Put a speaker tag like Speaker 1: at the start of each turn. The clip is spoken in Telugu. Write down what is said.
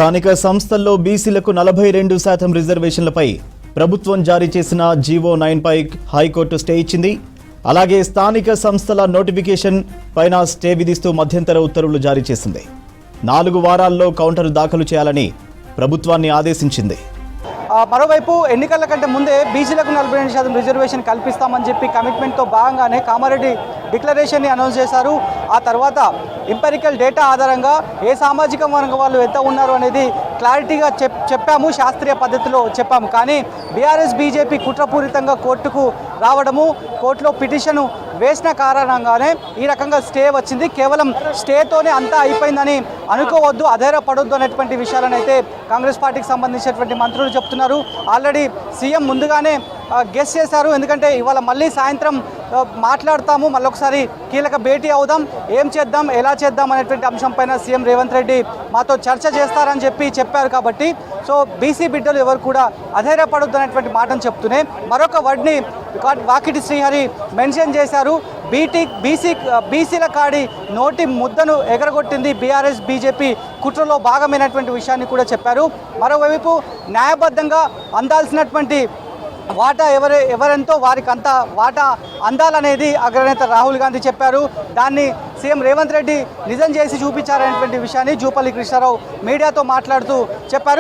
Speaker 1: స్థానిక సంస్థల్లో బీసీలకు 42% రిజర్వేషన్లపై ప్రభుత్వం జారీ చేసిన జీవో 9పై హైకోర్టు స్టే ఇచ్చింది. అలాగే స్థానిక సంస్థల నోటిఫికేషన్ పైన స్టే విధిస్తూ మధ్యంతర ఉత్తర్వులు జారీ చేసింది. 4 వారాల్లో కౌంటర్ దాఖలు చేయాలని ప్రభుత్వాన్ని ఆదేశించింది.
Speaker 2: మరోవైపు ఎన్నికల కంటే ముందే బీసీలకు 42% రిజర్వేషన్ కల్పిస్తామని చెప్పి కమిట్మెంట్తో భాగంగానే కామారెడ్డి డిక్లరేషన్ని అనౌన్స్ చేశారు. ఆ తర్వాత ఎంపెరికల్ డేటా ఆధారంగా ఏ సామాజిక వర్గం వాళ్ళు ఎంత ఉన్నారు అనేది క్లారిటీగా చెప్పాము, శాస్త్రీయ పద్ధతిలో చెప్పాము. కానీ బీఆర్ఎస్ బీజేపీ కుట్రపూరితంగా కోర్టుకు రావడము, కోర్టులో పిటిషన్ వేసిన కారణంగానే ఈ రకంగా స్టే వచ్చింది. కేవలం స్టేతోనే అంతా అయిపోయిందని అనుకోవద్దు, అధైర్యపడొద్దు అనేటువంటి విషయాలను అయితే కాంగ్రెస్ పార్టీకి సంబంధించినటువంటి మంత్రులు చెప్తున్నారు. ఆల్రెడీ సీఎం ముందుగానే గెస్ చేశారు. ఎందుకంటే ఇవాళ మళ్ళీ సాయంత్రం మాట్లాడతాము, మళ్ళొకసారి కీలక భేటీ అవుదాం, ఏం చేద్దాం ఎలా చేద్దాం అనేటువంటి అంశంపైన సీఎం రేవంత్ రెడ్డి మాతో చర్చ చేస్తారని చెప్పారు. కాబట్టి సో బీసీ బిడ్డలు ఎవరు కూడా అధైర్యపడొద్దు అనేటువంటి మాటను చెప్తూనే మరొక వర్డ్ని వాకిటి శ్రీహరి మెన్షన్ చేశారు. బీసీల కాడి నోటి ముద్దను ఎగరగొట్టింది బీఆర్ఎస్ బీజేపీ కుట్రలో భాగమైనటువంటి విషయాన్ని కూడా చెప్పారు. మరోవైపు న్యాయబద్ధంగా అందాల్సినటువంటి వాటా ఎవరెంతో వారికి అంత వాటా అందాలనేది అగ్రనేత రాహుల్ గాంధీ చెప్పారు. దాన్ని సీఎం రేవంత్ రెడ్డి నిజం చేసి చూపించారనేటువంటి విషయాన్ని జూపల్లి కృష్ణారావు మీడియాతో మాట్లాడుతూ చెప్పారు.